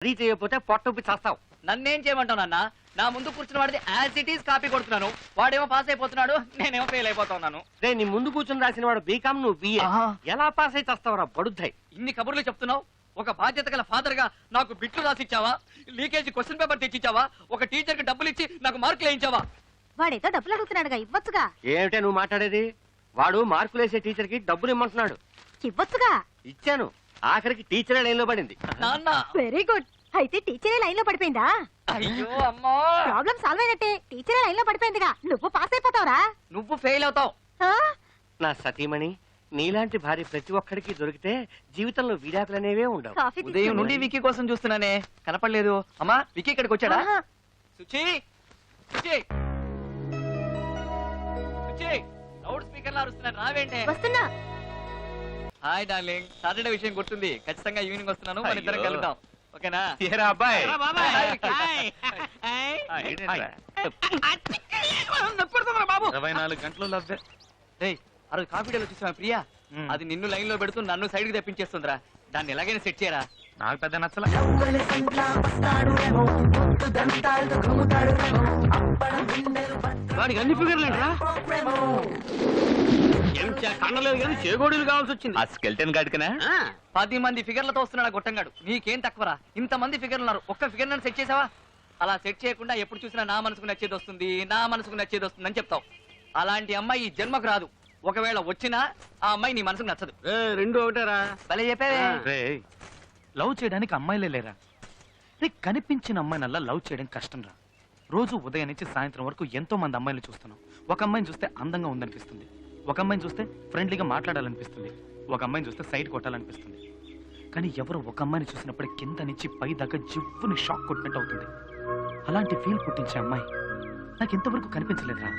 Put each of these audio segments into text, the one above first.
అది చేయకపోతే పొట్టొప్పి చేస్తావు. నన్నేం చేయమంటావు నాన్న? నా ముందు కూర్చున్న వాడిది యాజ్ ఇట్ ఈస్ కాపీ కొడుతున్నాను. వాడేమో పాస్ అయిపోతున్నాడు, నేనేమో ఫెయిల్ అయిపోతున్నాను. రే, నీ ముందు కూర్చుని రాసిన వాడు బీకామ్, నువ్వు బిఏ. ఎలా పాస్ అయితే వస్తావురా బడుద్దాయి? ఇన్ని కబుర్లు చెప్తున్నావు. ఒక బాధ్యత గల ఫాదర్ గా నాకు బిట్లు రాసిచ్చావా? లీకేజీ క్వశ్చన్ పేపర్ తెచ్చిచ్చావా? ఒక టీచర్ కి డబ్బులు ఇచ్చి నాకు మార్కులు వేయించావా? వాడేదో డబ్బులు అడుగుతున్నాడుగా, ఇవ్వచ్చుగా. ఏమిటే నువ్వు మాట్లాడేది? వాడు మార్కులు వేసే టీచర్ కి డబ్బులు ఇమ్మంటున్నాడు. ఇవ్వచ్చుగా. ఇచ్చాను, ఆఖరికి టీచరే లైన్ లో పడింది. నాన్న వెరీ గుడ్. అయితే టీచరే లైన్ లో పడిపోయిందా? అయ్యో అమ్మా, ప్రాబ్లం సాల్వ్ అయినట్టే. టీచరే లైన్ లో పడిపోయిందిగా, నువ్వు పాస్ అయిపోతావురా. నువ్వు ఫెయిల్ అవుతావు. నా సతీమణి, నీలాంటి భార్య ప్రతి ఒక్కడికి దొరికితే జీవితంలో విడాకులనేవే ఉండవు. కాఫీ ఉదయం నుండి వికీ కోసం చూస్తున్నానే, కనపడలేదు. అమ్మా, వికీ ఇక్కడికి వచ్చాడా? ఆహా. సుచి, సుచి, సుచి, లౌడ్ స్పీకర్ లా అరుస్తున్నాను, రావేంటే? వస్తున్నా. హాయ్ డార్లింగ్, సాటర్డే విషయం గుర్తుంది. ఖచ్చితంగా ఈవినింగ్ వస్తున్నాను, మన ఇద్దరం కలుద్దాం. ఓకేనా? అబ్బాయి బాబు 24 గంటలు లవ్వే. ఆ రోజు కాఫీ డేలో చూసావా ప్రియా? అది నిన్ను లైన్ లో పెడుతూ నన్ను సైడ్ కి తెప్పించేస్తుందిరా. దాన్ని ఎలాగైనా సెట్ చేయరా. నాకు పెద్ద నచ్చల. వాడికి అన్ని ఫిగర్లు ఏంట్రా? కన్నలేదు కానీ చేగోడీలు కావాల్సి వచ్చింది. ఆ స్కెల్టన్ గాడికనా? 10 మంది ఫిగర్లతో వస్తున్నాడు గొట్టంగాడు. నీకేం తక్కువరా? ఇంత మంది ఫిగర్లు ఉన్నారు, ఒక్క ఫిగర్ నన్ను సెట్ చేసావా? అలా సెట్ చేయకుండా ఎప్పుడు చూసినా నా మనసుకు నచ్చేది వస్తుంది, నా మనసుకు నచ్చేది వస్తుంది అని చెప్తావు. అలాంటి అమ్మాయి ఈ జన్మకు రాదు. ఒకవేళ వచ్చినా ఆ అమ్మాయి నీ మనసుకు నచ్చదు. రెండు ఒకటేరా. భలే చెప్పావే. రేయ్, లవ్ చేయడానికి అమ్మాయిలే లేరా? రే, కనిపించిన అమ్మాయినల్లా లవ్ చేయడం కష్టం రా. రోజు ఉదయం నుంచి సాయంత్రం వరకు ఎంతో మంది అమ్మాయిలు చూస్తున్నాం. ఒక అమ్మాయిని చూస్తే అందంగా ఉందనిపిస్తుంది, ఒక అమ్మాయిని చూస్తే ఫ్రెండ్లీగా మాట్లాడాలనిపిస్తుంది, ఒక అమ్మాయిని చూస్తే సైడ్ కొట్టాలనిపిస్తుంది. కానీ ఎవరు ఒక అమ్మాయిని చూసినప్పుడు కింద నుంచి పై దాకా జివ్వుని షాక్ కొట్టినట్టు అవుతుంది. అలాంటి ఫీల్ పుట్టించే అమ్మాయి నాకు ఇంతవరకు కనిపించలేదురా.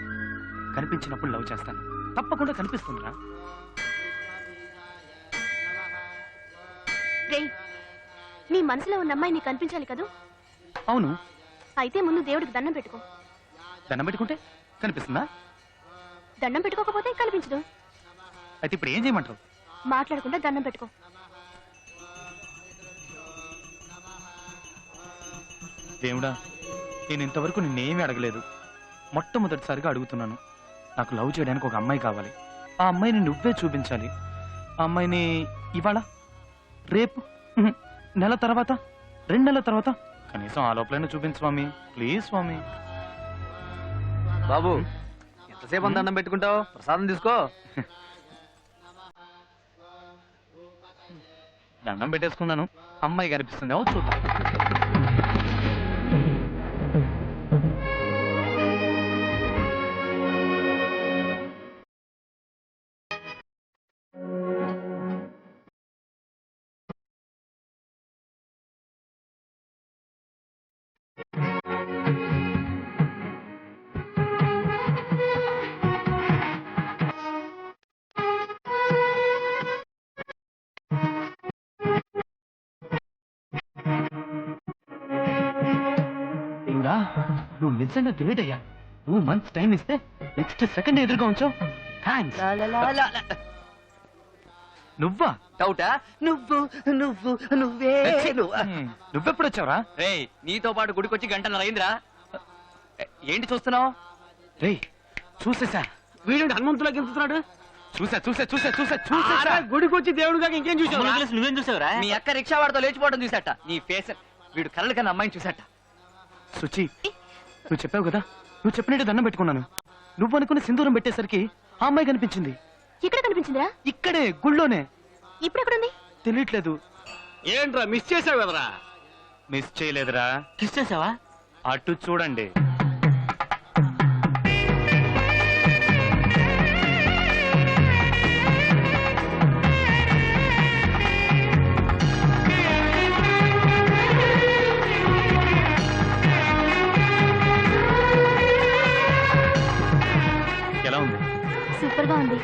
కనిపించినప్పుడు లవ్ చేస్తాను, తప్పకుండా కనిపిస్తుందిరా. నీ మనసులో ఉన్న అమ్మాయి నీకు కనిపించాలి కదూ? అవును. అయితే ముందు దేవుడికి దండం పెట్టుకో. దండం పెట్టుకుంటే కనిపిస్తుందా? దండం పెట్టుకోకపోతే కనిపించదు. అయితే ఇప్పుడు ఏం చేయమంటావు? మాట్లాడకుండా దండం పెట్టుకో. దేవుడా, నేను ఇంతవరకు నిన్నేమీ అడగలేదు. మొట్టమొదటిసారిగా అడుగుతున్నాను. నాకు లవ్ చేయడానికి ఒక అమ్మాయి కావాలి. ఆ అమ్మాయిని నువ్వే చూపించాలి. ఆ అమ్మాయిని ఇవాళ, రేపు, నెల తర్వాత, 2 నెలల తర్వాత, కనీసం ఆ లోపలైనా చూపించు స్వామి, ప్లీజ్ స్వామి. బాబు, ఎంతసేపు అంత దండం పెట్టుకుంటావు? ప్రసాదం తీసుకో. దండం పెట్టేసుకున్నాను, అమ్మాయి కనిపిస్తుంది. అవు చూద్దాం. నువ్వు నిజంగా గ్రేట్ అయ్యా. 2 months టైం ఇస్తే నెక్స్ట్ సెకండ్ ఎదురుగా ఉంచావు. థ్యాంక్స్. నువ్వా? డౌటా? నువ్వు నువ్వు నువ్వే నువ్వెప్పుడు వచ్చావురా? రే, నీతో పాటు గుడికొచ్చి గంటన్నర అయిందిరా. ఏంటి చూస్తున్నావు? రే, చూసేసా. వీడు హనుమంతులా గెలుస్తున్నాడు. చూసా. గుడికి వచ్చి దేవుడుగా ఇంకేం చూసావు? నువ్వేం చూసావురా? మీ అక్క రిక్షా వాడితో లేచిపోవడం చూసాట. నీ ఫేస్, వీడు కళ్ళ కన్నా అమ్మాయిని చూసాట. సుచి, నువ్వు చెప్పావు కదా, నువ్వు చెప్పినట్టు దండం పెట్టుకున్నాను. నువ్వు అనుకున్న సింధూరం పెట్టేసరికి ఆ అమ్మాయి కనిపించింది. ఇక్కడ కనిపించిందిరా? ఇక్కడే, గుళ్ళోనే. ఇప్పుడు ఎక్కడుంది? తెలియట్లేదు. ఏంట్రా మిస్ చేసావు కదరా? మిస్ చేయలేదురా. మిస్ చేసావా? అటు చూడండి. ఎలా ఉంది? సూపర్ గా ఉంది.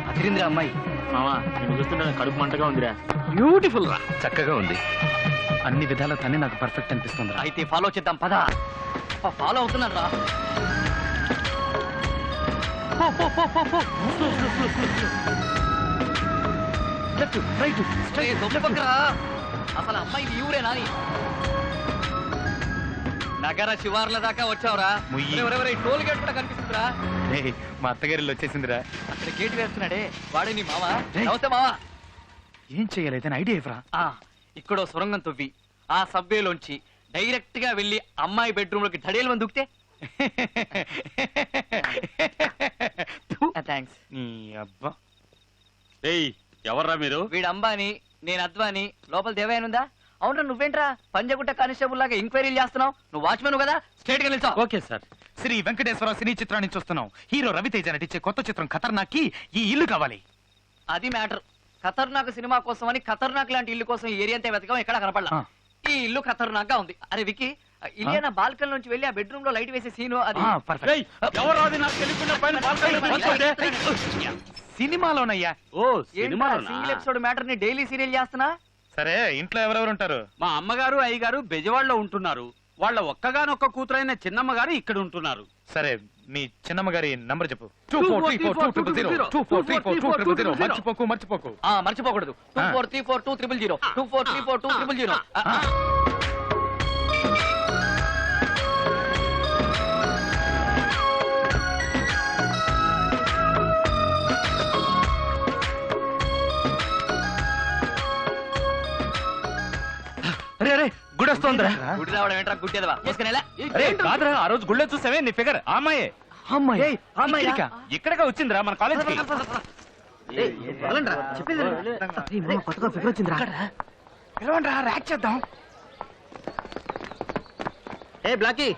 అదిరింద్ర అమ్మాయి. మామా, నేను చూస్తుంటే కడుపు మంటగా ఉందిరా. బ్యూటిఫుల్ రా. చక్కగా ఉంది. అన్ని విధాల తనే నాకు పర్ఫెక్ట్ అనిపిస్తుంది. అయితే ఫాలో చేద్దాం పదా. ఫాలో అవుతున్నాను రా. లెఫ్ట్, రైట్, అసలు అమ్మాయి ఊరేనా? నగర శివార్ల దాకా వచ్చావురా. ముయ్యి. టోల్ గేట్ కూడా కనిపిస్తుందిరా. రేయ్, మా అత్తగారిలో వచ్చేసిందిరా. అక్కడ గేట్ వేస్తున్నాడే వాడే నీ మావా? రేయ్. నమస్తే మావా. ఏం చెయ్యాలి ఐడియా ఇవ్వరా? ఇక్కడో సొరంగం తవ్వి ఆ సబ్వేలోంచి డైరెక్ట్ గా వెళ్ళి అమ్మాయి బెడ్రూమ్ లోకి ధడేలు మంది దూకితే. థ్యాంక్స్. నీ అబ్బా. ఎవర్రా మీరు? వీడు అంబాని, నేను అద్వాని. లోపల దేవయానుందా? అవునరా, నువ్వేంట్రా పంజగుట్ట కానిస్టేబుల్ లాగా ఎంక్వైరీలు చేస్తున్నావు? నువ్వు వాచ్మెన్ కదా, స్ట్రేట్ గా నిల్చో. Okay sir. Shri Venkateswara cine చిత్రాన్ని చూస్తున్నాం. హీరో రవితేజ నటించే కొత్త చిత్రం ఖతర్నాక్ కి ఈ ఇల్లు కావాలి. అది మ్యాటర్. ఖతర్నాక్ సినిమా కోసం అని ఖతర్నాక్ లాంటి ఇల్లు కోసం ఈ ఏరియా అంతా వెతకం, ఎక్కడ కనపడలా. ఆ. ఈ ఇల్లు ఖతర్నాక్ గా ఉంది. అరే వికి, ఇలియానా బాల్కన్ నుంచి వెళ్ళి ఆ బెడ్రూమ్ లో లైట్ వేసే సీను అది. పర్ఫెక్ట్. ఎవరాది నాకు తెలియకుండా పైన బాల్కనీలో కూర్చోండి. సినిమాలోనయ్యా. ఓ సినిమాలోనా? సింగిల్ ఎపిసోడ్ మ్యాటర్ ని డైలీ సీరియల్ చేస్తున్నా. సరే, ఇంట్లో ఎవరెవరు ఉంటారు? మా అమ్మగారు అయ్యగారు బెజవాడలో ఉంటున్నారు. వాళ్ళ ఒక్కగానొక్క కూతురైన చిన్నమ్మ గారు ఇక్కడ ఉంటున్నారు. సరే, మీ చిన్నమ్మ గారి నంబర్ చెప్పు. 24342000 24342000. మర్చిపోకు మర్చిపోకు. మర్చిపోకూడదు. 24342000 24342000. అరే అరే గుడి వస్తోందిరా. గుడి రావడం ఏంట్రా గుడ్డేదవా? వేసుకునేలా? అరే కాదురా, ఆ రోజు గుళ్ళో చూసావే నీ ఫిగర్ ఆ అమ్మాయే. అమ్మాయి అమ్మాయి ఇక్కడికా? ఇక్కడగా వచ్చిందిరా మన కాలేజ్ కి. పిలవండ్రా, ర్యాక్ చేద్దాం. ఏ బ్లాకీ,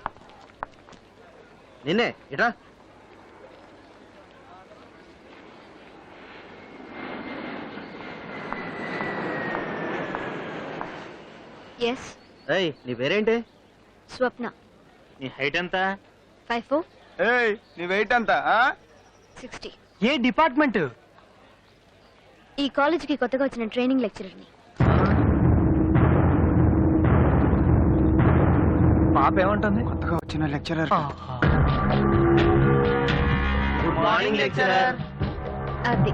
నిన్నే ఇట్రా. ఎస్, ఏయ్, నీ పేరేంటి? స్వప్న. నీ హైట్ ఎంత? 5'4", నీ వెయిట్ ఎంత? 60. ఏ డిపార్ట్మెంట్? ఈ కాలేజీకి కొత్తగా వచ్చిన ట్రైనింగ్ లెక్చరర్ని. పాప ఏమంటుంది? కొత్తగా వచ్చిన లెక్చరర్. Good morning lecturer. అది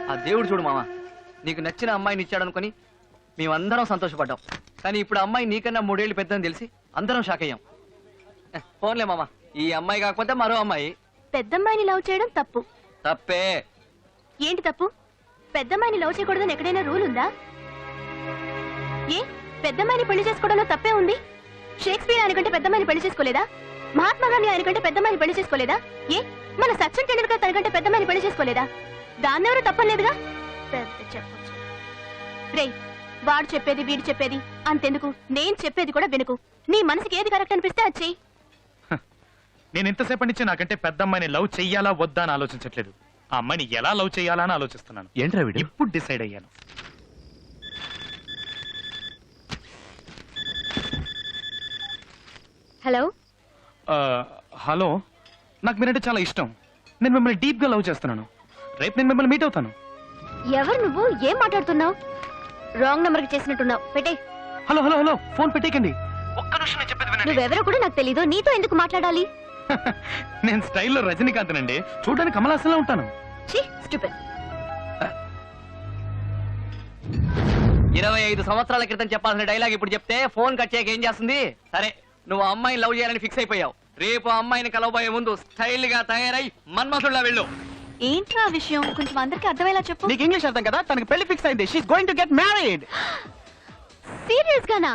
ఆ దేవుడు చూడు మామ, నీకు నచ్చిన అమ్మాయిని ఇచ్చాడనుకొని మేమందరం సంతోషపడ్డాం. కానీ ఇప్పుడు అమ్మాయి నీకన్నా 3 ఏళ్ళు పెద్దని తెలిసి అందరం షాక్ అయ్యాం. ఫోన్లే మామ, ఈ అమ్మాయి కాకపోతే మరో అమ్మాయి. పెద్దమ్మాయిని లవ్ చేయడం తప్పు. తప్పే. ఏంటి తప్పు? పెద్దమ్మాయిని లవ్ చేయకూడదని ఎక్కడైనా రూల్ ఉందా? ఏ పెద్దమ్మాయిని పెళ్లి చేసుకోవడంలో తప్పే ఉంది? షేక్స్పియర్ ఆయనకంటే పెద్దమ్మాయిని పెళ్లి చేసుకోలేదా? మహాత్మా గాంధీ ఆయనకంటే పెద్దమ్మాయిని పెళ్లి చేసుకోలేదా? ఏ మన సచిన్ టెండూల్కర్ తనకంటే పెద్దమ్మాయిని పెళ్లి చేసుకోలేదా? దాన్నెవరూ తప్పలేదుగా. పెద్ద చెప్పొచ్చు. రేయ్, వాడు చెప్పేది వీడు చెప్పేది అంతెందుకు, నేను చెప్పేది కూడా వినుకు. నీ మనసుకి ఏది కరెక్ట్ అనిపిస్తే అది చెయ్యి. నేను ఇంతసేపటి నుంచి నాకంటే పెద్ద అమ్మాయిని లవ్ చెయ్యాలా వద్దా అని ఆలోచించట్లేదు. ఆ అమ్మాయిని ఎలా లవ్ చెయ్యాలా అని ఆలోచిస్తున్నాను. ఏంట్రా వీడు? ఇప్పుడు డిసైడ్ అయ్యాను. హలో, హలో, నాకు మీరంటే చాలా ఇష్టం. నేను మిమ్మల్ని డీప్ గా లవ్ చేస్తున్నాను. రేపు నేను మిమ్మల్ని మీట్ అవుతాను. ఎవరు నువ్వు? ఏం మాట్లాడుతున్నావు? రాంగ్ నంబర్ కి చేసినట్టున్నావు. పెట్టే. హలో హలో హలో, ఫోన్ పెట్టేకండి. ఒక్క నిమిషం నేను చెప్పేది వినండి. నువ్వెవరో కూడా నాకు తెలీదు. నీతో ఎందుకు మాట్లాడాలి? నేను స్టైల్లో రజనీకాంత్ నండి. చూడడానికి కమలాసంలో ఉంటాను. ఛీ, స్టూపిడ్. 25 సంవత్సరాల క్రితం చెప్పాల్సిన డైలాగ్ ఇప్పుడు చెప్తే ఫోన్ కట్ చేయక ఏం చేస్తుంది? సరే, నువ్వు ఆ అమ్మాయిని లవ్ చేయాలని ఫిక్స్ అయిపోయావు. రేపు ఆ అమ్మాయిని కలవబోయే ముందు స్టైల్ గా తయారై మన్మథుల్లా వెళ్ళు. ఏంట్రా విషయం? కొంచెం అందరికి అర్థమయ్యేలా చెప్పు. నీకు ఇంగ్లీష్ అర్థం కదా? తనకి పెళ్లి ఫిక్స్ అయింది. She is going to get married. Serious గానా?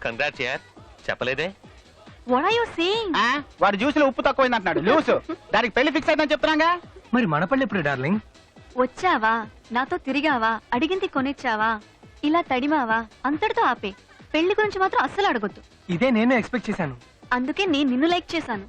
కంగ్రాట్స్ యార్. చెప్పలేదే? What are you saying? వాడు జ్యూస్ లో ఉప్పు తక్కువైంది అంటున్నాడు. లూస్. దానికి పెళ్లి ఫిక్స్ అయిందని చెప్తున్నాగా. మరి మన పళ్ళు ఎప్పుడు డార్లింగ్? వచ్చావా, నాతో తిరిగావా, అడిగింది కొనిచ్చావా, ఇలా తడిమావా, అంతటితో ఆపే. పెళ్లి గురించి మాత్రం అస్సలు అడగొద్దు. ఇదే నేను ఎక్స్పెక్ట్ చేశాను. అందుకే నేను నిన్ను లైక్ చేశాను.